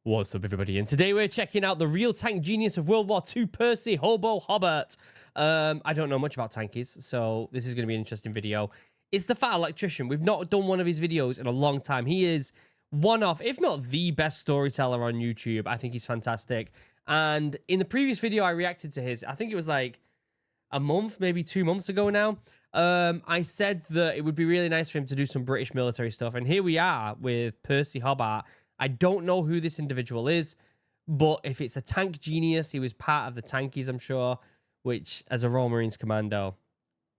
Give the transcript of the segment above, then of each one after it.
What's up, everybody? And today we're checking out the real tank genius of World War II, Percy, Hobo, Hobart. I don't know much about tankies, so this is going to be an interesting video. It's the Fat Electrician. We've not done one of his videos in a long time. He is one of, if not the best storyteller on YouTube. I think he's fantastic. And in the previous video, I reacted to his, I think it was like a month, maybe 2 months ago now. I said that it would be really nice for him to do some British military stuff. And here we are with Percy Hobart. I don't know who this individual is, but if it's a tank genius, he was part of the tankies, I'm sure, which as a Royal Marines commando,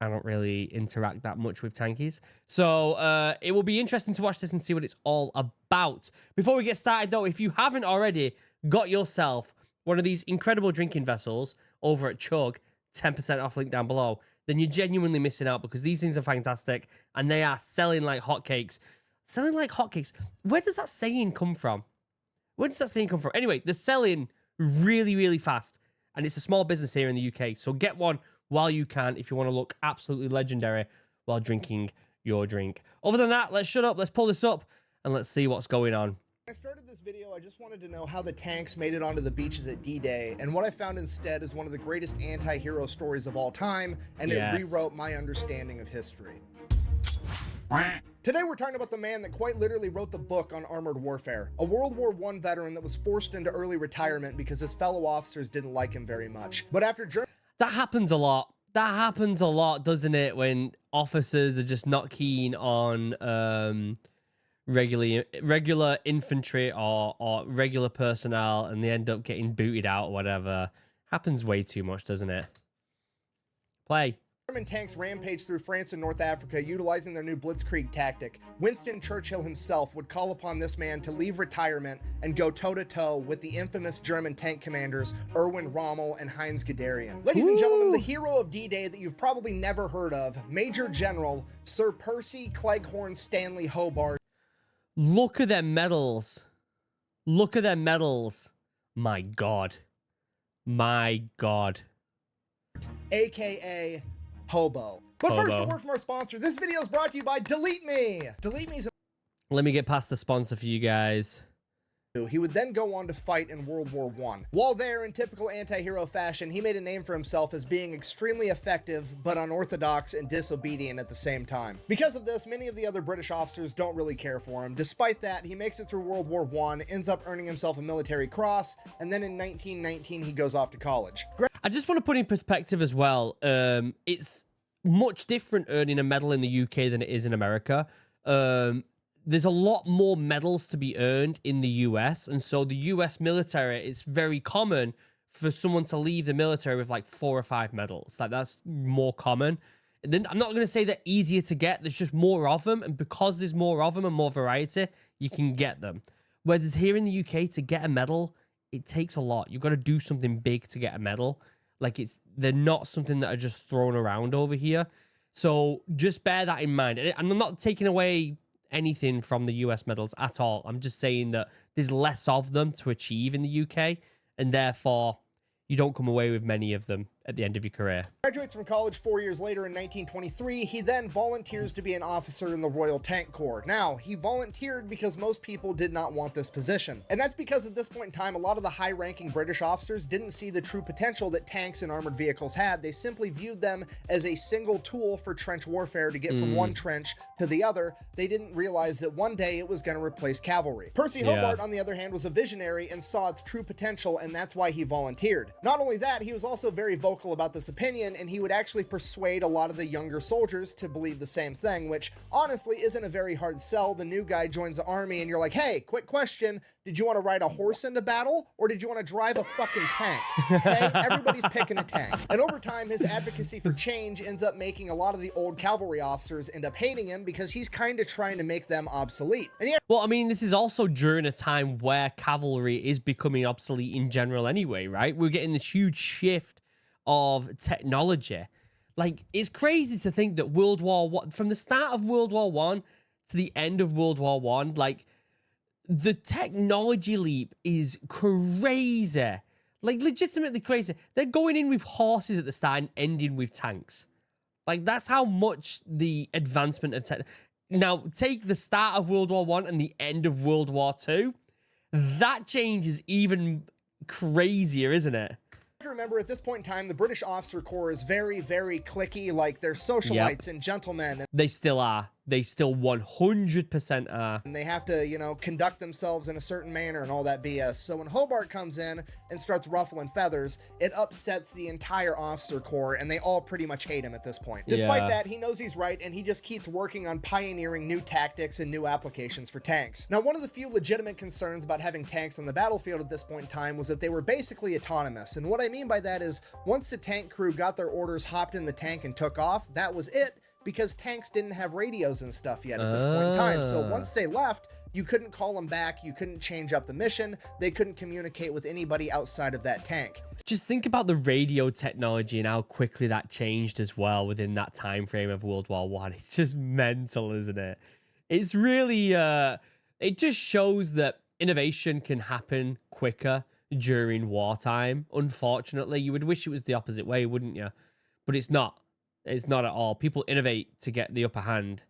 I don't really interact that much with tankies. So it will be interesting to watch this and see what it's all about. Before we get started, though, if you haven't already got yourself one of these incredible drinking vessels over at Chug, 10% off link down below, then you're genuinely missing out because these things are fantastic and they are selling like hotcakes. Selling like hotcakes. Where does that saying come from? Where does that saying come from? Anyway, they're selling really, really fast. And it's a small business here in the UK. So get one while you can if you want to look absolutely legendary while drinking your drink. Other than that, let's shut up. Let's pull this up and let's see what's going on. When I started this video, I just wanted to know how the tanks made it onto the beaches at D-Day, and what I found instead is one of the greatest anti-hero stories of all time, and it rewrote my understanding of history. Today we're talking about the man that quite literally wrote the book on armored warfare, a World War I veteran that was forced into early retirement because his fellow officers didn't like him very much. But after That happens a lot. That happens a lot, doesn't it, when officers are just not keen on regular infantry or regular personnel and they end up getting booted out or whatever. Happens way too much, doesn't it? Play. German tanks rampaged through France and North Africa utilizing their new blitzkrieg tactic. Winston Churchill himself would call upon this man to leave retirement and go toe-to-toe with the infamous German tank commanders Erwin Rommel and Heinz Guderian. Ladies and gentlemen, the hero of D-Day that you've probably never heard of, Major General Sir Percy Cleghorn Stanley Hobart. Look at their medals. Look at their medals. My God. My God. AKA Hobo. But first, a word from our sponsor. This video is brought to you by Delete Me. Delete Me is Let me get past the sponsor for you guys. He would then go on to fight in World War I. While there, in typical anti-hero fashion, he made a name for himself as being extremely effective, but unorthodox and disobedient at the same time. Because of this, many of the other British officers don't really care for him. Despite that, he makes it through World War I, ends up earning himself a military cross, and then in 1919, he goes off to college. I just want to put in perspective as well. It's much different earning a medal in the UK than it is in America. There's a lot more medals to be earned in the US. And so the US military, it's very common for someone to leave the military with like 4 or 5 medals. Like that's more common. And then I'm not going to say they're easier to get. There's just more of them. And because there's more of them and more variety, you can get them. Whereas here in the UK, to get a medal, it takes a lot. You've got to do something big to get a medal. Like they're not something that are just thrown around over here. So just bear that in mind. And I'm not taking away anything from the US medals at all. I'm just saying that there's less of them to achieve in the UK, and therefore you don't come away with many of them at the end of your career. Graduates from college 4 years later in 1923. He then volunteers to be an officer in the Royal Tank Corps. Now, he volunteered because most people did not want this position. And that's because at this point in time, a lot of the high-ranking British officers didn't see the true potential that tanks and armored vehicles had. They simply viewed them as a single tool for trench warfare to get from one trench to the other. They didn't realize that one day it was going to replace cavalry. Percy Hobart, on the other hand, was a visionary and saw its true potential, and that's why he volunteered. Not only that, he was also very vocal about this opinion, and he would actually persuade a lot of the younger soldiers to believe the same thing, which honestly isn't a very hard sell. The new guy joins the army and you're like, hey, quick question, did you want to ride a horse into battle or did you want to drive a fucking tank? Okay, everybody's picking a tank. And over time, his advocacy for change ends up making a lot of the old cavalry officers end up hating him because he's kind of trying to make them obsolete. And yeah, well, I mean, this is also during a time where cavalry is becoming obsolete in general anyway, right? We're getting this huge shift of technology. Like, it's crazy to think that from the start of World War I to the end of World War I, like, the technology leap is crazy. Like, legitimately crazy. They're going in with horses at the start and ending with tanks. Like, that's how much the advancement of tech. Now, take the start of World War I and the end of World War II. That change is even crazier, isn't it? Remember, at this point in time, the British officer corps is very, very cliquey. Like, they're socialites and gentlemen. They still are. They still 100% are. And they have to, you know, conduct themselves in a certain manner and all that BS. So when Hobart comes in and starts ruffling feathers, it upsets the entire officer corps, and they all pretty much hate him at this point. Despite that, he knows he's right, and he just keeps working on pioneering new tactics and new applications for tanks. Now, one of the few legitimate concerns about having tanks on the battlefield at this point in time was that they were basically autonomous. And what I mean by that is, once the tank crew got their orders, hopped in the tank, and took off, that was it, because tanks didn't have radios and stuff yet at this point in time. So once they left, you couldn't call them back, you couldn't change up the mission, they couldn't communicate with anybody outside of that tank. Just think about the radio technology and how quickly that changed as well within that time frame of World War One. It's just mental, isn't it? It's really, it just shows that innovation can happen quicker during wartime. Unfortunately, you would wish it was the opposite way, wouldn't you? But it's not. It's not at all. People innovate to get the upper hand,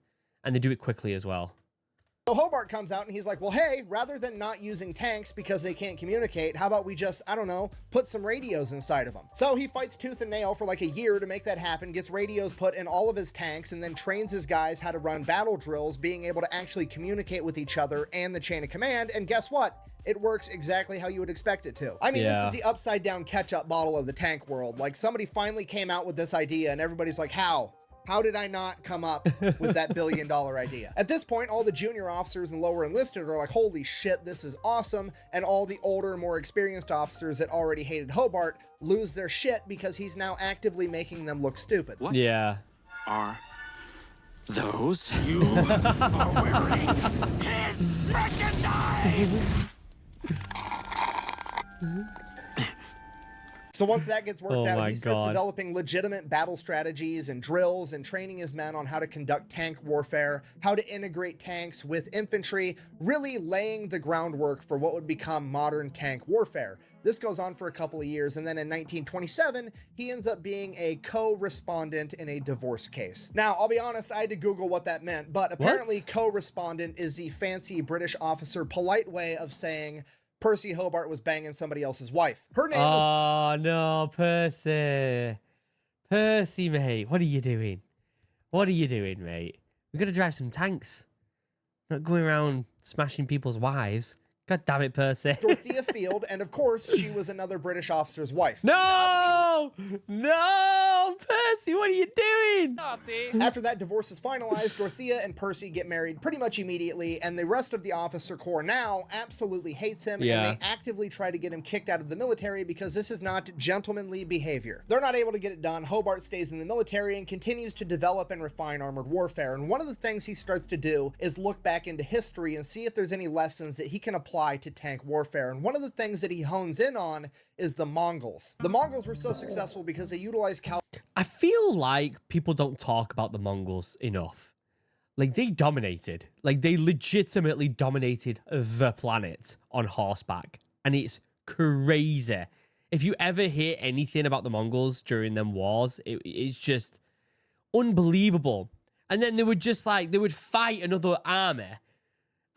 and they do it quickly as well. So Hobart comes out and he's like, well, hey, rather than not using tanks because they can't communicate, how about we just, I don't know, put some radios inside of them? So he fights tooth and nail for like a year to make that happen, gets radios put in all of his tanks, and then trains his guys how to run battle drills, being able to actually communicate with each other and the chain of command. And guess what? It works exactly how you would expect it to. I mean, This is the upside down ketchup bottle of the tank world. Like, somebody finally came out with this idea and everybody's like, how? How did I not come up with that billion-dollar idea? At this point, all the junior officers and lower enlisted are like, holy shit, this is awesome. And all the older, more experienced officers that already hated Hobart lose their shit because he's now actively making them look stupid. What? Yeah. Are those? You are wearing his merchandise! So once that gets worked out, he starts God. developing legitimate battle strategies and drills and training his men on how to conduct tank warfare, how to integrate tanks with infantry, really laying the groundwork for what would become modern tank warfare. This goes on for a couple of years, and then in 1927, he ends up being a co-respondent in a divorce case. Now, I'll be honest, I had to Google what that meant, but apparently co-respondent is the fancy British officer polite way of saying Percy Hobart was banging somebody else's wife. Her name was... Oh, no, Percy. Percy, mate. What are you doing? What are you doing, mate? We've got to drive some tanks. Not going around smashing people's wives. God damn it, Percy. Dorothea Field, and of course, she was another British officer's wife. No! No! Percy, what are you doing? After that divorce is finalized, Dorothea and Percy get married pretty much immediately, and the rest of the officer corps now absolutely hates him, and they actively try to get him kicked out of the military because this is not gentlemanly behavior. They're not able to get it done. Hobart stays in the military and continues to develop and refine armored warfare, and one of the things he starts to do is look back into history and see if there's any lessons that he can apply to tank warfare. And one of the things that he hones in on is the Mongols. The Mongols were so successful because they utilized I feel like people don't talk about the Mongols enough. Like, they dominated. Like, they legitimately dominated the planet on horseback. And it's crazy. If you ever hear anything about the Mongols during them wars, it's just unbelievable. And then they would just like, they would fight another army.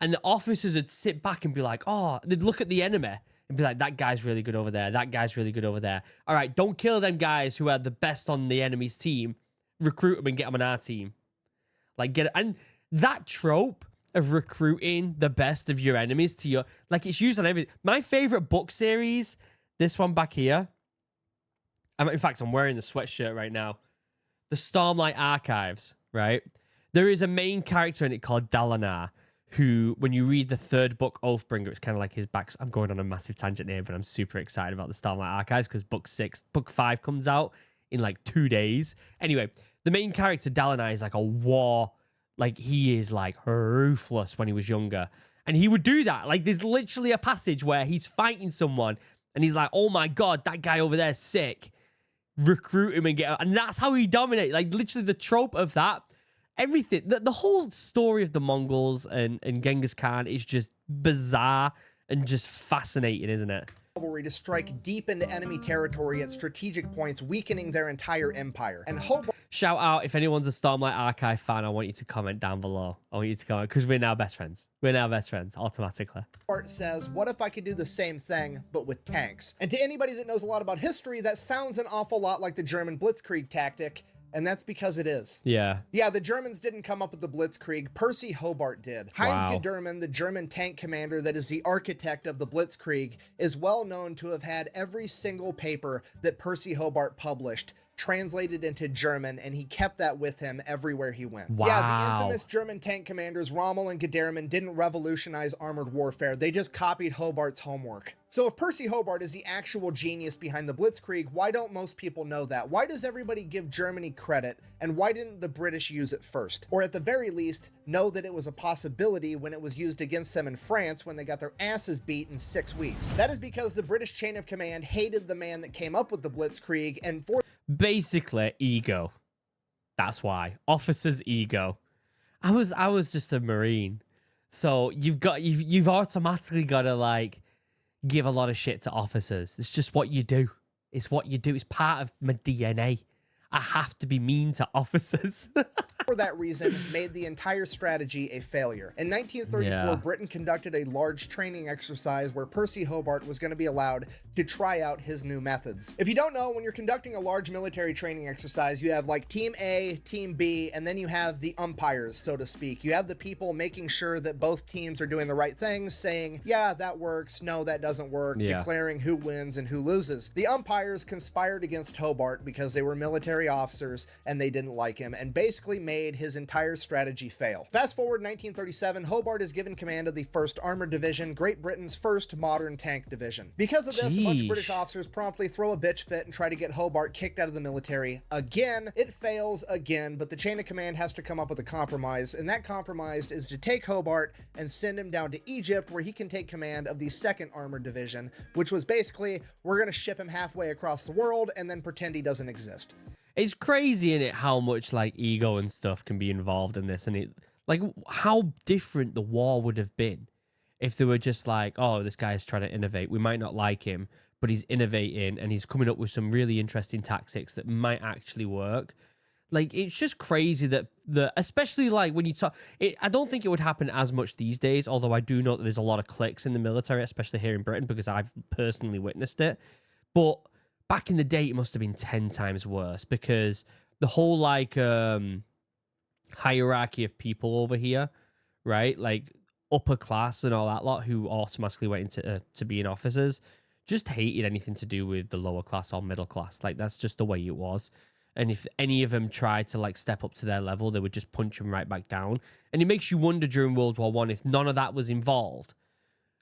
And the officers would sit back and be like, oh, they'd look at the enemy and be like, that guy's really good over there. That guy's really good over there. All right, don't kill them guys who are the best on the enemy's team. Recruit them and get them on our team. Like, get it. And that trope of recruiting the best of your enemies to your, like, it's used on everything. My favorite book series, this one back here. In fact, I'm wearing the sweatshirt right now. The Stormlight Archives, right? There is a main character in it called Dalinar, who, when you read the third book, Oathbringer, it's kind of like his back. I'm going on a massive tangent here, but I'm super excited about the Starlight Archives because book 5 comes out in like 2 days. Anyway, the main character, Dalinar, is like a war. Like, he is like ruthless when he was younger. And he would do that. Like, there's literally a passage where he's fighting someone and he's like, oh my God, that guy over there is sick. Recruit him and get. And that's how he dominated. Like, literally the trope of that. Everything, the whole story of the Mongols and Genghis Khan is just bizarre and just fascinating, isn't it? Cavalry to strike deep into enemy territory at strategic points, weakening their entire empire. And Hobart... Shout out if anyone's a Stormlight Archive fan. I want you to comment down below. I want you to comment because we're now best friends. We're now best friends automatically. Hobart says, what if I could do the same thing, but with tanks? And to anybody that knows a lot about history, that sounds an awful lot like the German Blitzkrieg tactic. And that's because it is. Yeah. Yeah, the Germans didn't come up with the Blitzkrieg. Percy Hobart did. Heinz Wow. Gedermann, the German tank commander that is the architect of the Blitzkrieg, is well known to have had every single paper that Percy Hobart published translated into German, and he kept that with him everywhere he went. Wow. Yeah, the infamous German tank commanders Rommel and Gedermann didn't revolutionize armored warfare. They just copied Hobart's homework. So if Percy Hobart is the actual genius behind the Blitzkrieg, why don't most people know that? Why does everybody give Germany credit, and why didn't the British use it first? Or at the very least, know that it was a possibility when it was used against them in France when they got their asses beat in 6 weeks. That is because the British chain of command hated the man that came up with the Blitzkrieg, and for Basically, ego. That's why. Officers' ego. I was just a Marine. So you've automatically got to like give a lot of shit to officers. It's just what you do. It's what you do. It's part of my DNA. I have to be mean to officers. for that reason, made the entire strategy a failure. In 1934, Yeah. Britain conducted a large training exercise where Percy Hobart was going to be allowed to try out his new methods. If you don't know, when you're conducting a large military training exercise, you have like Team A, Team B, and then you have the umpires, so to speak. You have the people making sure that both teams are doing the right things, saying, yeah, that works, no, that doesn't work, Yeah. declaring who wins and who loses. The umpires conspired against Hobart because they were military officers and they didn't like him, and basically made his entire strategy fail. Fast forward 1937, Hobart is given command of the 1st Armored Division, Great Britain's first modern tank division. Because of this, a bunch of Jeez. British officers promptly throw a bitch fit and try to get Hobart kicked out of the military. Again, it fails again, but the chain of command has to come up with a compromise, and that compromise is to take Hobart and send him down to Egypt, where he can take command of the 2nd Armored Division, which was basically, we're gonna ship him halfway across the world and then pretend he doesn't exist. It's crazy, in it, how much like ego and stuff can be involved in this, and it like how different the war would have been if they were just like, oh, this guy's trying to innovate. We might not like him, but he's innovating and he's coming up with some really interesting tactics that might actually work. Like, it's just crazy that especially like when you talk, I don't think it would happen as much these days, although I do know that there's a lot of cliques in the military, especially here in Britain, because I've personally witnessed it. But back in the day, it must have been 10 times worse, because the whole like hierarchy of people over here, right? Like upper class and all that lot who automatically went into to being officers, just hated anything to do with the lower class or middle class. Like, that's just the way it was. And if any of them tried to like step up to their level, they would just punch them right back down. And it makes you wonder during World War I, if none of that was involved,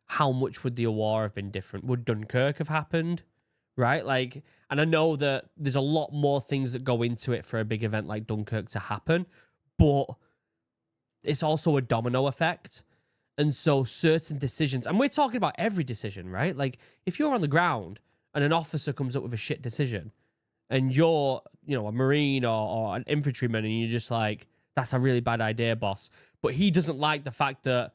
how much would the war have been different? Would Dunkirk have happened? Right? Like, and I know that there's a lot more things that go into it for a big event like Dunkirk to happen, but it's also a domino effect. And so certain decisions, and we're talking about every decision, right? Like, if you're on the ground and an officer comes up with a shit decision and you're, you know, a Marine or an infantryman, and you're just like, that's a really bad idea, boss. But he doesn't like the fact that,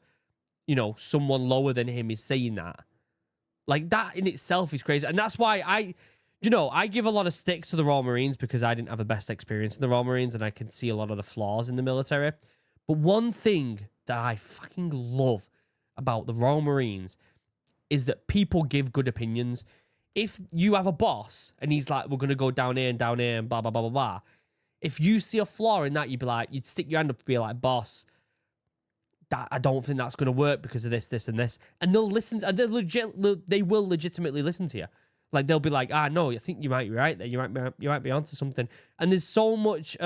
you know, someone lower than him is saying that. Like, that in itself is crazy. And that's why I give a lot of stick to the Royal Marines, because I didn't have the best experience in the Royal Marines and I can see a lot of the flaws in the military. But one thing that I fucking love about the Royal Marines is that people give good opinions. If you have a boss and he's like, we're going to go down here and blah, blah, blah, blah, blah. If you see a flaw in that, you'd stick your hand up and be like, boss, I don't think that's going to work because of this, this, and this. And they'll listen, and they will legitimately listen to you. Like, they'll be like, no, I think you might be right there. You might be onto something. And there's so much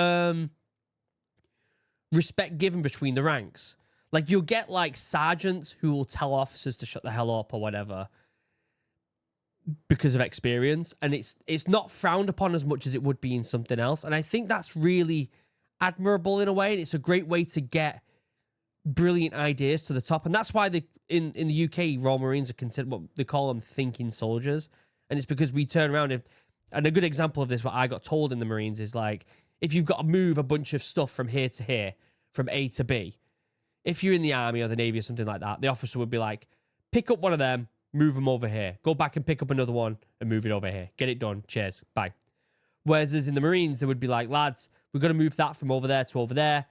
respect given between the ranks. Like, you'll get like sergeants who will tell officers to shut the hell up or whatever because of experience, and it's not frowned upon as much as it would be in something else. And I think that's really admirable in a way, and it's a great way to get brilliant ideas to the top. And that's why in the UK, Royal Marines are considered, what they call them, thinking soldiers. And it's because we turn around, and a good example of this, what I got told in the Marines, is like, if you've got to move a bunch of stuff from here to here, from A to B, if you're in the army or the navy or something like that, the officer would be like, pick up one of them, move them over here, go back and pick up another one and move it over here, get it done, cheers, bye. Whereas in the Marines, they would be like, lads, We've got to move that from over there to over there.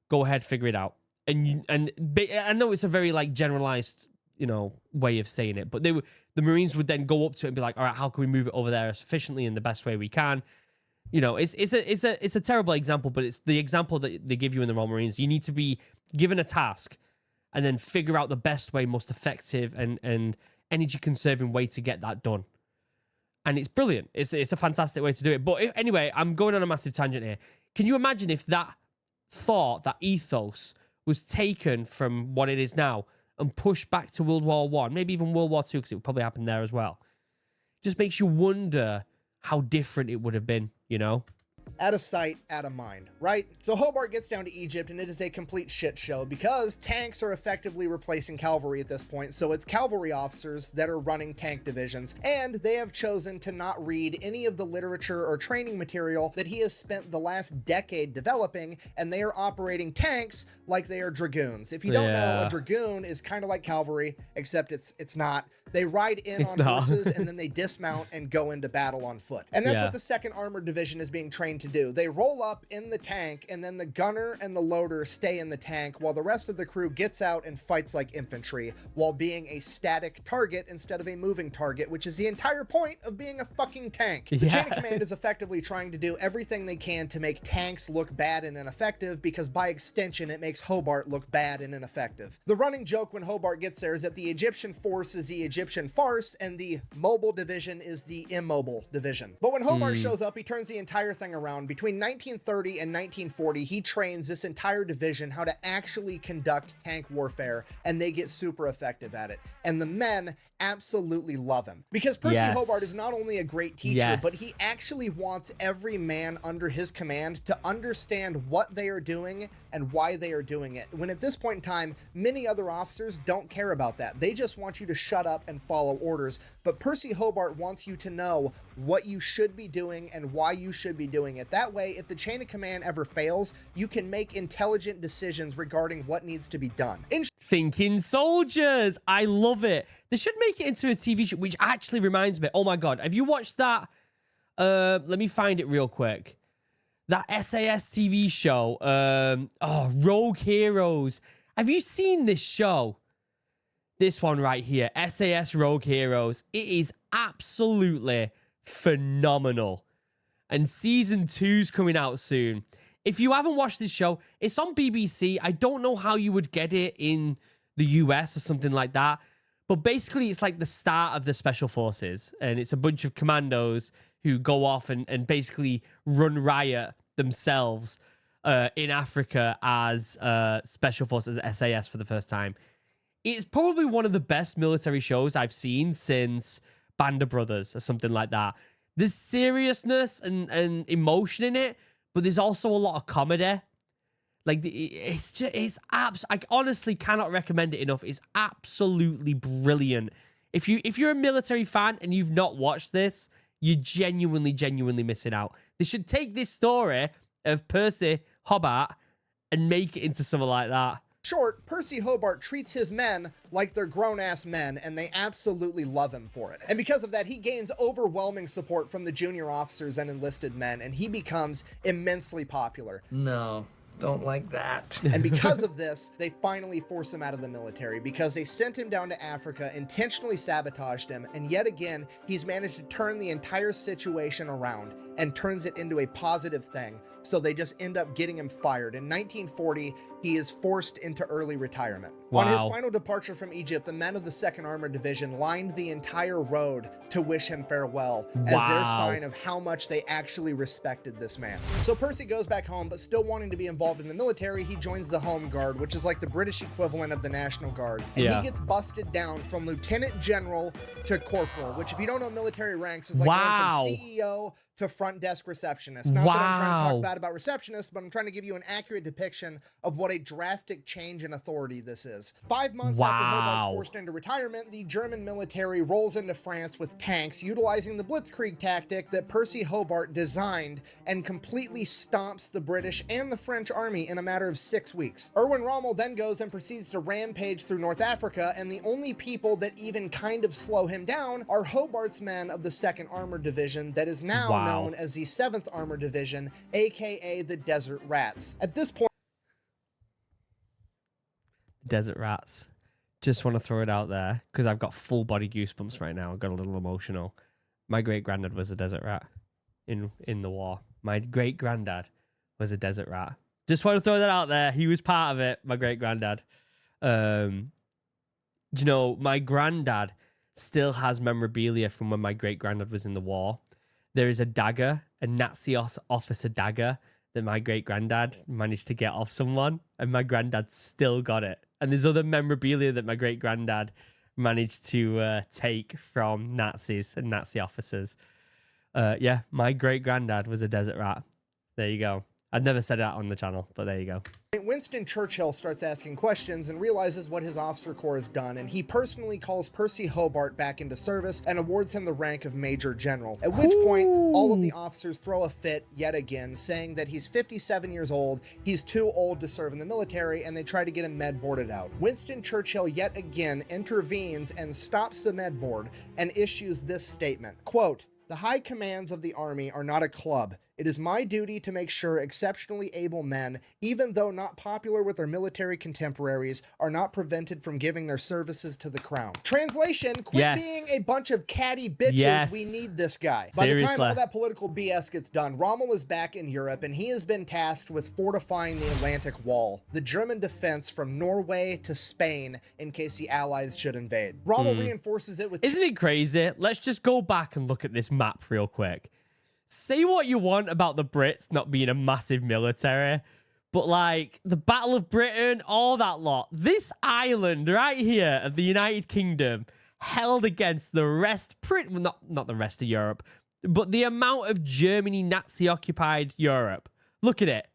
Go ahead, figure it out. And I know it's a very like generalized, you know, way of saying it, but the Marines would then go up to it and be like, all right, how can we move it over there as efficiently in the best way we can? You know, it's a terrible example, but it's the example that they give you in the Royal Marines. You need to be given a task and then figure out the best way, most effective and energy conserving way to get that done. And it's brilliant. It's a fantastic way to do it. But anyway, I'm going on a massive tangent here. Can you imagine if that thought, that ethos was taken from what it is now and pushed back to World War One, maybe even World War Two, because it would probably happen there as well? Just makes you wonder how different it would have been, you know? Out of sight, out of mind, right? So Hobart gets down to Egypt and it is a complete shit show because tanks are effectively replacing cavalry at this point. So it's cavalry officers that are running tank divisions, and they have chosen to not read any of the literature or training material that he has spent the last decade developing, and they are operating tanks like they are dragoons. If you don't know, a dragoon is kind of like cavalry, except it's not. They ride in on horses and then they dismount and go into battle on foot. And that's what the 2nd Armored Division is being trained to do. They roll up in the tank, and then the gunner and the loader stay in the tank while the rest of the crew gets out and fights like infantry while being a static target instead of a moving target, which is the entire point of being a fucking tank. The chain of command is effectively trying to do everything they can to make tanks look bad and ineffective, because by extension it makes Hobart look bad and ineffective. The running joke when Hobart gets there is that the Egyptian force is the Egyptian farce and the mobile division is the immobile division. But when Hobart shows up, he turns the entire thing around. Between 1930 and 1940, he trains this entire division how to actually conduct tank warfare, and they get super effective at it. And the men absolutely love him, because Percy Hobart is not only a great teacher, but he actually wants every man under his command to understand what they are doing and why they are doing it. When at this point in time, many other officers don't care about that. They just want you to shut up and follow orders. But Percy Hobart wants you to know what you should be doing and why you should be doing it. That way, if the chain of command ever fails, you can make intelligent decisions regarding what needs to be done. Thinking soldiers. I love it. They should make it into a TV show, which actually reminds me. Oh my God. Have you watched that? Let me find it real quick. That SAS TV show. Rogue Heroes. Have you seen this show? This one right here. SAS Rogue Heroes. It is absolutely phenomenal. And season 2's coming out soon. If you haven't watched this show, it's on BBC. I don't know how you would get it in the US or something like that. But basically, it's like the start of the Special Forces. And it's a bunch of commandos who go off and basically run riot themselves in Africa as Special Forces, SAS for the first time. It's probably one of the best military shows I've seen since Band of Brothers or something like that. There's seriousness and emotion in it, but there's also a lot of comedy. Like, I honestly cannot recommend it enough. It's absolutely brilliant. If you're a military fan and you've not watched this, you're genuinely missing out. They should take this story of Percy Hobart and make it into something like that. Short, Percy Hobart treats his men like they're grown-ass men, and they absolutely love him for it. And because of that, he gains overwhelming support from the junior officers and enlisted men, and he becomes immensely popular. No, don't like that. And because of this, they finally force him out of the military, because they sent him down to Africa, intentionally sabotaged him, and yet again, he's managed to turn the entire situation around and turns it into a positive thing. So they just end up getting him fired. In 1940, he is forced into early retirement. Wow. On his final departure from Egypt, the men of the 2nd Armored Division lined the entire road to wish him farewell as their sign of how much they actually respected this man. So Percy goes back home, but still wanting to be involved in the military, he joins the Home Guard, which is like the British equivalent of the National Guard. And he gets busted down from Lieutenant General to Corporal, which if you don't know military ranks is like going from CEO to front desk receptionist. Not that I'm trying to talk bad about receptionists, but I'm trying to give you an accurate depiction of what a drastic change in authority this is. 5 months after Hobart's forced into retirement, the German military rolls into France with tanks, utilizing the Blitzkrieg tactic that Percy Hobart designed, and completely stomps the British and the French army in a matter of 6 weeks. Erwin Rommel then goes and proceeds to rampage through North Africa, and the only people that even kind of slow him down are Hobart's men of the 2nd Armored Division that is now known as the 7th Armored Division, aka the Desert Rats. At this point, Desert Rats. Just want to throw it out there because I've got full body goosebumps right now. I got a little emotional. My great granddad was a desert rat in the war. My great granddad was a desert rat. Just want to throw that out there. He was part of it. My great granddad. You know, my granddad still has memorabilia from when my great granddad was in the war. There is a dagger, a Nazi officer dagger that my great granddad managed to get off someone, and my granddad still got it. And there's other memorabilia that my great granddad managed to take from Nazis and Nazi officers. Yeah, my great granddad was a desert rat. There you go. I've never said that on the channel, but there you go. Winston Churchill starts asking questions and realizes what his officer corps has done, and he personally calls Percy Hobart back into service and awards him the rank of Major General. At which point, all of the officers throw a fit yet again, saying that he's 57 years old, he's too old to serve in the military, and they try to get him med boarded out. Winston Churchill yet again intervenes and stops the med board and issues this statement, quote, "The high commands of the army are not a club. It is my duty to make sure exceptionally able men, even though not popular with their military contemporaries, are not prevented from giving their services to the crown." Translation, quit being a bunch of catty bitches. We need this guy. By the time all that political BS gets done, Rommel is back in Europe, and he has been tasked with fortifying the Atlantic Wall, the German defense from Norway to Spain, in case the Allies should invade. Rommel reinforces it with... Isn't it crazy? Let's just go back and look at this map real quick. Say what you want about the Brits not being a massive military, but like the Battle of Britain, all that lot, this island right here of the United Kingdom held against the rest, not the rest of Europe, but the amount of Germany Nazi-occupied Europe. Look at it.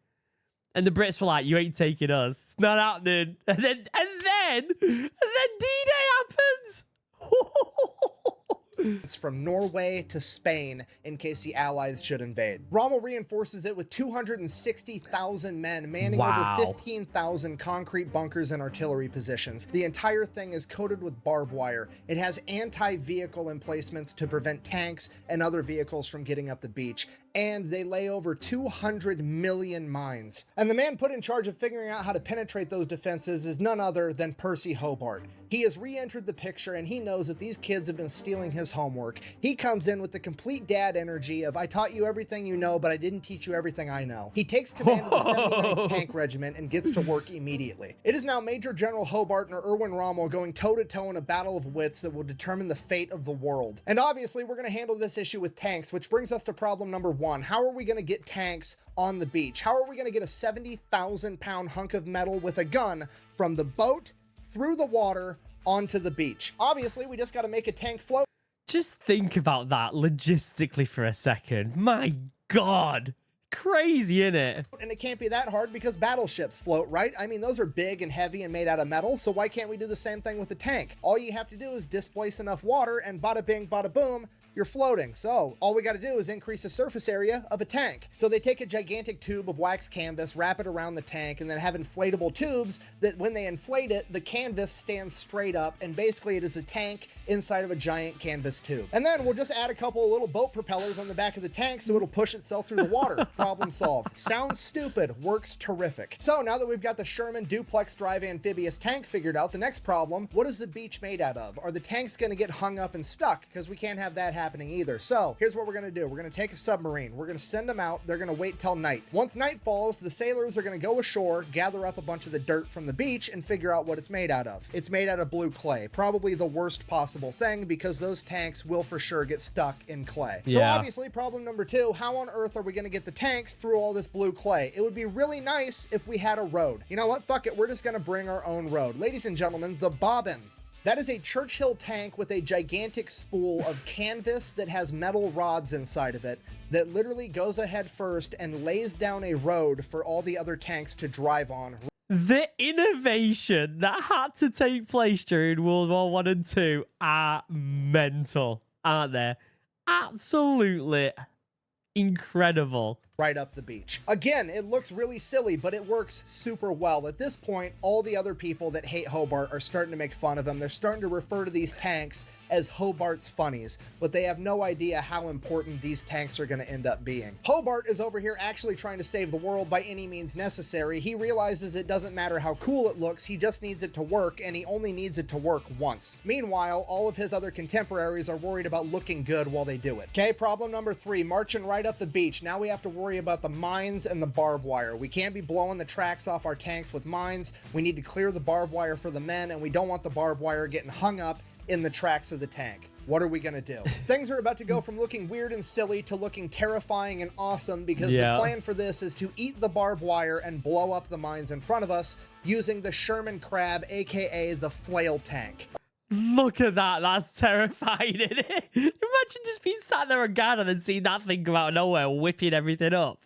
And the Brits were like, you ain't taking us. It's not happening. And then D-Day happens. It's from Norway to Spain in case the Allies should invade. Rommel reinforces it with 260,000 men manning over 15,000 concrete bunkers and artillery positions. The entire thing is coated with barbed wire. It has anti-vehicle emplacements to prevent tanks and other vehicles from getting up the beach. And they lay over 200 million mines. And the man put in charge of figuring out how to penetrate those defenses is none other than Percy Hobart. He has re-entered the picture, and he knows that these kids have been stealing his homework. He comes in with the complete dad energy of, I taught you everything you know, but I didn't teach you everything I know. He takes command of the 79th Tank Regiment and gets to work immediately. It is now Major General Hobart and Erwin Rommel going toe-to-toe in a battle of wits that will determine the fate of the world. And obviously, we're going to handle this issue with tanks, which brings us to problem number one. How are we going to get tanks on the beach? How are we going to get a 70,000-pound hunk of metal with a gun from the boat through the water onto the beach? Obviously, we just got to make a tank float. Just think about that logistically for a second. My God. Crazy, innit? And it can't be that hard because battleships float, right? I mean, those are big and heavy and made out of metal, so why can't we do the same thing with a tank? All you have to do is displace enough water and bada bing, bada boom, you're floating. So all we got to do is increase the surface area of a tank. So they take a gigantic tube of wax canvas, wrap it around the tank, and then have inflatable tubes that when they inflate it, the canvas stands straight up, and basically it is a tank inside of a giant canvas tube. And then we'll just add a couple of little boat propellers on the back of the tank so it'll push itself through the water. Problem solved. Sounds stupid, works terrific. So now that we've got the Sherman duplex drive amphibious tank figured out, the next problem, what is the beach made out of? Are the tanks going to get hung up and stuck? Because we can't have that happening either. So here's what we're going to do. We're going to take a submarine. We're going to send them out. They're going to wait till night. Once night falls, the sailors are going to go ashore, gather up a bunch of the dirt from the beach, and figure out what it's made out of. It's made out of blue clay. Probably the worst possible thing because those tanks will for sure get stuck in clay. So obviously problem number two, how on earth are we going to get the tanks through all this blue clay? It would be really nice if we had a road. You know what? Fuck it. We're just going to bring our own road. Ladies and gentlemen, the bobbin. That is a Churchill tank with a gigantic spool of canvas that has metal rods inside of it that literally goes ahead first and lays down a road for all the other tanks to drive on. The innovation that had to take place during World War I and II are mental, aren't they? Absolutely incredible. Right up the beach. Again, it looks really silly, but it works super well. At this point, all the other people that hate Hobart are starting to make fun of him. They're starting to refer to these tanks as Hobart's funnies, but they have no idea how important these tanks are going to end up being. Hobart is over here actually trying to save the world by any means necessary. He realizes it doesn't matter how cool it looks, he just needs it to work, and he only needs it to work once. Meanwhile, all of his other contemporaries are worried about looking good while they do it. Okay, problem number 3, marching right up the beach. Now we have to worry about the mines and the barbed wire. We can't be blowing the tracks off our tanks with mines. We need to clear the barbed wire for the men, and we don't want the barbed wire getting hung up in the tracks of the tank. What are we gonna do? Things are about to go from looking weird and silly to looking terrifying and awesome, because the plan for this is to eat the barbed wire and blow up the mines in front of us using the Sherman Crab, aka the flail tank. Look at that. That's terrifying, isn't it? Imagine just being sat there again and then seeing that thing come out of nowhere, whipping everything up.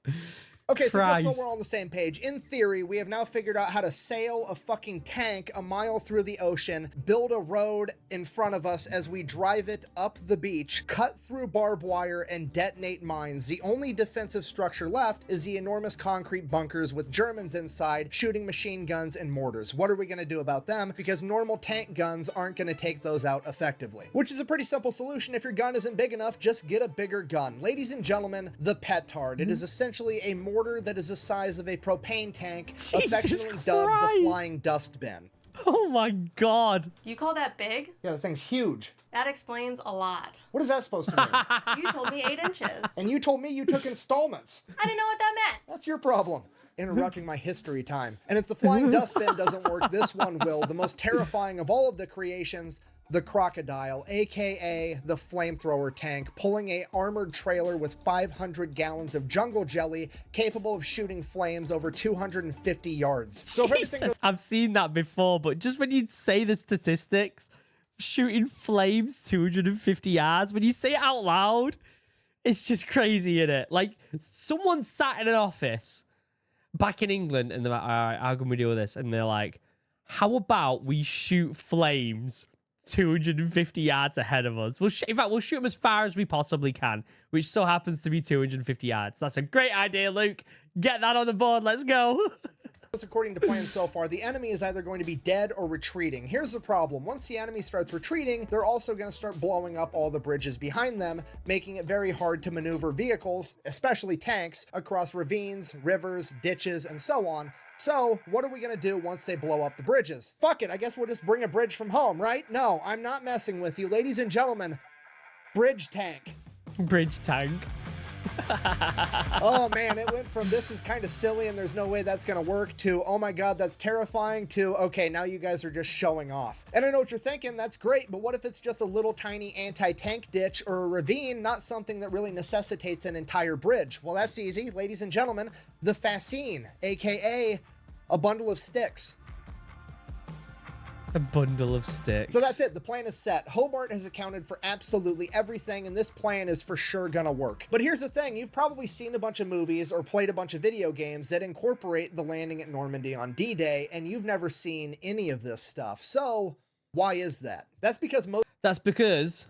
Okay, so just so we're on the same page, in theory, we have now figured out how to sail a fucking tank a mile through the ocean, build a road in front of us as we drive it up the beach, cut through barbed wire, and detonate mines. The only defensive structure left is the enormous concrete bunkers with Germans inside shooting machine guns and mortars. What are we going to do about them? Because normal tank guns aren't going to take those out effectively. Which is a pretty simple solution. If your gun isn't big enough, just get a bigger gun. Ladies and gentlemen, the petard. It is essentially a mortar that is the size of a propane tank, affectionately dubbed the flying dustbin. Oh my god. You call that big? Yeah, the thing's huge. That explains a lot. What is that supposed to mean? You told me 8 inches. And you told me you took installments. I didn't know what that meant. That's your problem. Interrupting my history time. And if the flying dustbin doesn't work, this one will. The most terrifying of all of the creations, the crocodile, aka the flamethrower tank, pulling a armored trailer with 500 gallons of jungle jelly, capable of shooting flames over 250 yards. So if everything goes— I've seen that before, but just when you say the statistics, shooting flames 250 yards, when you say it out loud, it's just crazy, isn't it? Like, someone sat in an office back in England and they're like, all right, how can we deal with this? And they're like, how about we shoot flames 250 yards ahead of us? In fact, we'll shoot them as far as we possibly can, which so happens to be 250 yards. That's a great idea, Luke. Get that on the board. Let's go. According to plan so far, the enemy is either going to be dead or retreating. Here's the problem. Once the enemy starts retreating, they're also going to start blowing up all the bridges behind them, making it very hard to maneuver vehicles, especially tanks, across ravines, rivers, ditches, and so on. So, what are we going to do once they blow up the bridges? Fuck it, I guess we'll just bring a bridge from home, right? No, I'm not messing with you. Ladies and gentlemen, bridge tank. Bridge tank. Oh man, it went from this is kind of silly and there's no way that's gonna work to oh my god, that's terrifying to okay, now you guys are just showing off. And I know what you're thinking, that's great, but what if it's just a little tiny anti-tank ditch or a ravine, not something that really necessitates an entire bridge? Well, that's easy, ladies and gentlemen, the fascine, aka a bundle of sticks. A bundle of sticks. So that's it. The plan is set. Hobart has accounted for absolutely everything, and this plan is for sure gonna work. But here's the thing. You've probably seen a bunch of movies or played a bunch of video games that incorporate the landing at Normandy on D-Day, and you've never seen any of this stuff. So why is that? That's because,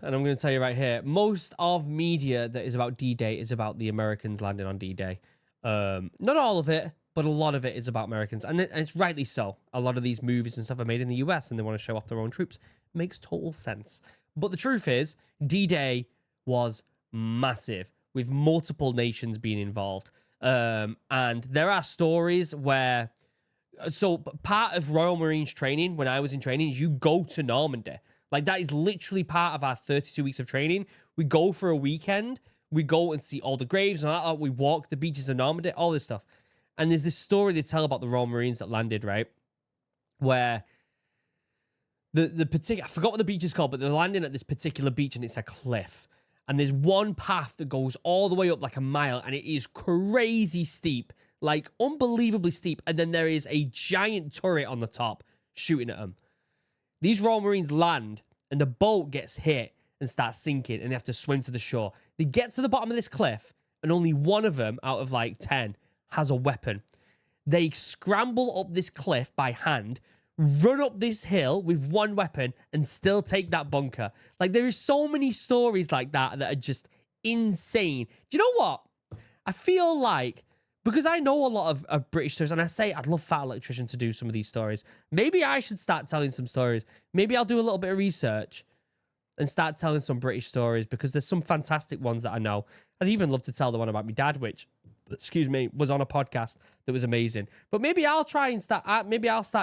and I'm going to tell you right here, most of media that is about D-Day is about the Americans landing on D-Day. Not all of it, but a lot of it is about Americans, and it's rightly so. A lot of these movies and stuff are made in the US, and they want to show off their own troops. Makes total sense. But the truth is, D-Day was massive, with multiple nations being involved. And there are stories where... So part of Royal Marines training, when I was in training, is you go to Normandy. Like, that is literally part of our 32 weeks of training. We go for a weekend. We go and see all the graves and all that. We walk the beaches of Normandy, all this stuff. And there's this story they tell about the Royal Marines that landed, right? Where the particular... I forgot what the beach is called, but they're landing at this particular beach and it's a cliff. And there's one path that goes all the way up like a mile and it is crazy steep. Like, unbelievably steep. And then there is a giant turret on the top shooting at them. These Royal Marines land and the boat gets hit and starts sinking and they have to swim to the shore. They get to the bottom of this cliff and only one of them out of like 10 has a weapon. They scramble up this cliff by hand, run up this hill with one weapon and still take that bunker. Like, there is so many stories like that that are just insane. Do you know what? I feel like, because I know a lot of British stories, and I say I'd love Fat Electrician to do some of these stories. Maybe I should start telling some stories. Maybe I'll do a little bit of research and start telling some British stories, because there's some fantastic ones that I know. I'd even love to tell the one about my dad, which, excuse me, was on a podcast that was amazing. But maybe I'll try and start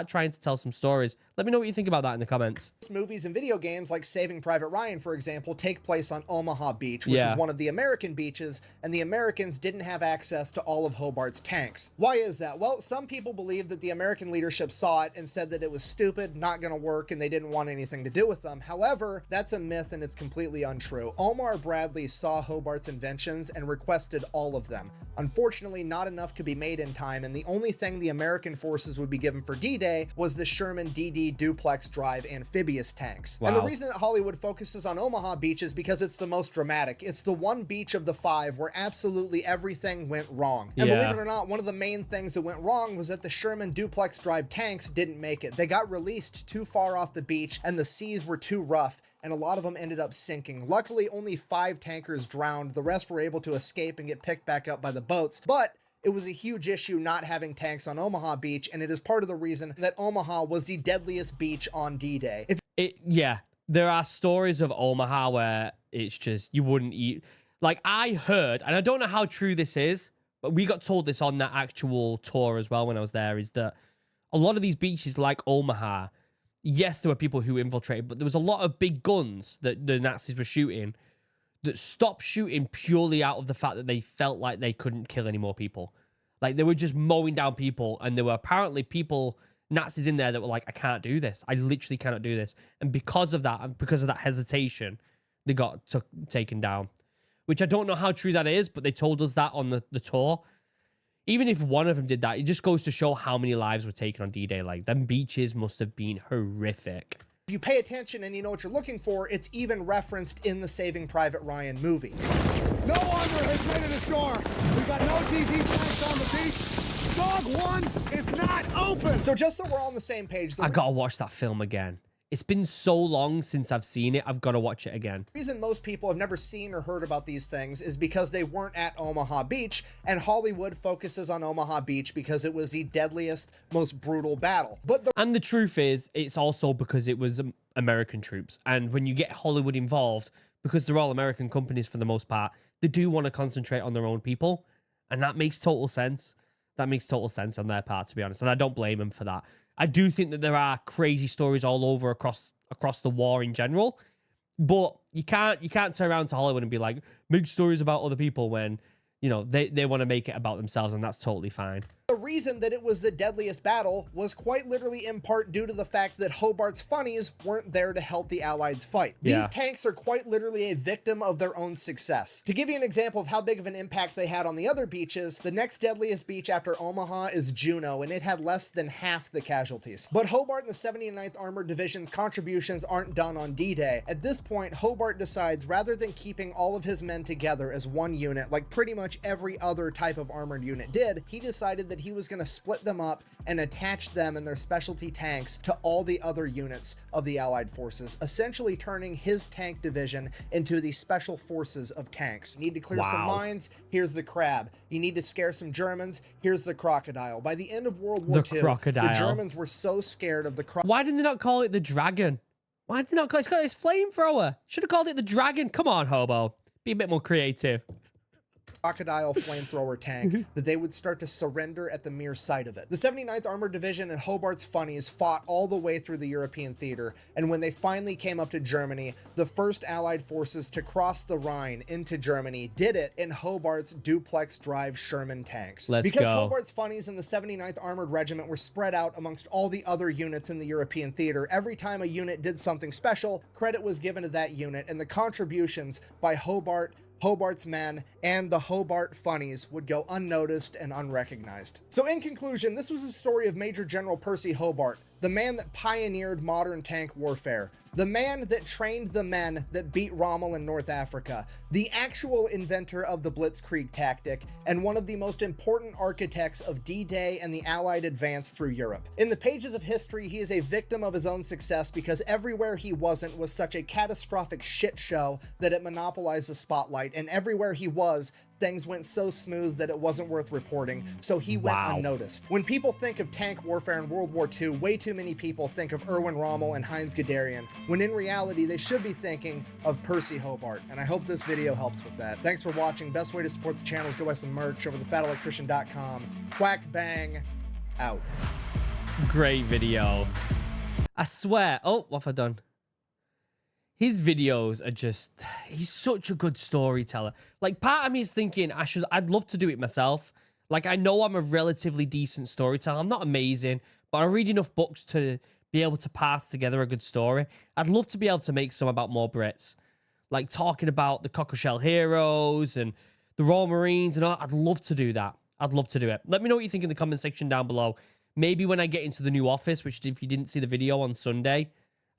trying to tell some stories. Let me know what you think about that in the comments. Movies and video games like Saving Private Ryan, for example, take place on Omaha Beach, which is one of the American beaches, and the Americans didn't have access to all of Hobart's tanks. Why is that? Well, some people believe that the American leadership saw it and said that it was stupid, not going to work, and they didn't want anything to do with them. However, that's a myth and it's completely untrue. Omar Bradley saw Hobart's inventions and requested all of them. Unfortunately, not enough could be made in time, and the only thing the American forces would be given for D-Day was the Sherman DD duplex drive amphibious tanks. Wow. And the reason that Hollywood focuses on Omaha Beach is because it's the most dramatic. It's the one beach of the 5 where absolutely everything went wrong. And believe it or not, one of the main things that went wrong was that the Sherman duplex drive tanks didn't make it. They got released too far off the beach and the seas were too rough, and a lot of them ended up sinking. Luckily, only 5 tankers drowned. The rest were able to escape and get picked back up by the boats. But it was a huge issue not having tanks on Omaha Beach, and it is part of the reason that Omaha was the deadliest beach on D-Day. There are stories of Omaha where it's just, you wouldn't eat. Like, I heard, and I don't know how true this is, but we got told this on that actual tour as well when I was there, is that a lot of these beaches like Omaha, yes, there were people who infiltrated, but there was a lot of big guns that the Nazis were shooting that stopped shooting purely out of the fact that they felt like they couldn't kill any more people. Like, they were just mowing down people, and there were apparently Nazis in there that were like, I can't do this. I literally cannot do this. And because of that, hesitation, they got taken down. Which I don't know how true that is, but they told us that on the tour. Even if one of them did that, it just goes to show how many lives were taken on D-Day. Like, them beaches must have been horrific. If you pay attention and you know what you're looking for, it's even referenced in the Saving Private Ryan movie. No armor has made it ashore. We got no DD tanks on the beach. Dog 1 is not open. So just so we're all on the same page, I gotta watch that film again. It's been so long since I've seen it. I've got to watch it again. The reason most people have never seen or heard about these things is because they weren't at Omaha Beach, and Hollywood focuses on Omaha Beach because it was the deadliest, most brutal battle. And the truth is, it's also because it was American troops. And when you get Hollywood involved, because they're all American companies for the most part, they do want to concentrate on their own people. And that makes total sense. That makes total sense on their part, to be honest. And I don't blame them for that. I do think that there are crazy stories all over across the war in general, but you can't turn around to Hollywood and be like, make stories about other people when, you know, they want to make it about themselves, and that's totally fine. The reason that it was the deadliest battle was quite literally in part due to the fact that Hobart's funnies weren't there to help the Allies fight. These tanks are quite literally a victim of their own success. To give you an example of how big of an impact they had on the other beaches, the next deadliest beach after Omaha is Juneau, and it had less than half the casualties. But Hobart and the 79th Armored Division's contributions aren't done on D-Day. At this point, Hobart decides, rather than keeping all of his men together as one unit, like pretty much every other type of armored unit did, he decided that he was going to split them up and attach them and their specialty tanks to all the other units of the Allied forces, essentially turning his tank division into the special forces of tanks. You need to clear some mines, here's the crab. You need to scare some Germans, here's the crocodile. By the end of World War II, the Germans were so scared of the crocodile. Why did they not call it the dragon? Why did they not call it? It's got this flamethrower. Should have called it the dragon. Come on, Hobo. Be a bit more creative. Crocodile flamethrower tank that they would start to surrender at the mere sight of it. The 79th Armored Division and Hobart's funnies fought all the way through the European theater, and when they finally came up to Germany, the first Allied forces to cross the Rhine into Germany did it in Hobart's duplex drive Sherman tanks. Because Hobart's funnies and the 79th Armored Regiment were spread out amongst all the other units in the European theater, every time a unit did something special, credit was given to that unit, and the contributions by Hobart's men, and the Hobart funnies would go unnoticed and unrecognized. So in conclusion, this was the story of Major General Percy Hobart, the man that pioneered modern tank warfare, the man that trained the men that beat Rommel in North Africa, the actual inventor of the Blitzkrieg tactic, and one of the most important architects of D-Day and the Allied advance through Europe. In the pages of history, he is a victim of his own success because everywhere he wasn't was such a catastrophic shit show that it monopolized the spotlight, and everywhere he was, things went so smooth that it wasn't worth reporting, so he went unnoticed. When people think of tank warfare in World War II, way too many people think of Erwin Rommel and Heinz Guderian, when in reality they should be thinking of Percy Hobart, and I hope this video helps with that. Thanks for watching. Best way to support the channel is go buy some merch over thefatelectrician.com. Quack bang, out. Great video. I swear. Oh, what have I done? His videos are just, he's such a good storyteller. Like, part of me is thinking I'd love to do it myself. Like, I know I'm a relatively decent storyteller. I'm not amazing, but I read enough books to be able to pass together a good story. I'd love to be able to make some about more Brits. Like, talking about the Cockleshell Heroes and the Royal Marines and all. I'd love to do that. I'd love to do it. Let me know what you think in the comment section down below. Maybe when I get into the new office, which if you didn't see the video on Sunday,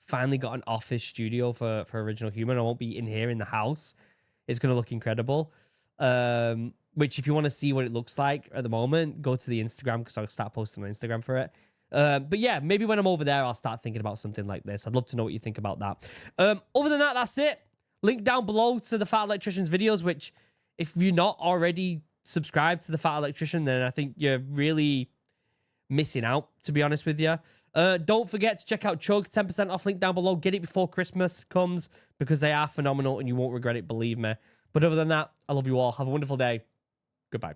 finally got an office studio for Original Human. I won't be in here in the house. It's going to look incredible. Which if you want to see what it looks like at the moment, go to the Instagram because I'll start posting on Instagram for it. But yeah, maybe when I'm over there, I'll start thinking about something like this. I'd love to know what you think about that. Other than that, that's it. Link down below to the Fat Electrician's videos, which if you're not already subscribed to the Fat Electrician, then I think you're really missing out, to be honest with you. Don't forget to check out Chug, 10% off, link down below. Get it before Christmas comes because they are phenomenal and you won't regret it, believe me. But other than that, I love you all. Have a wonderful day. Goodbye.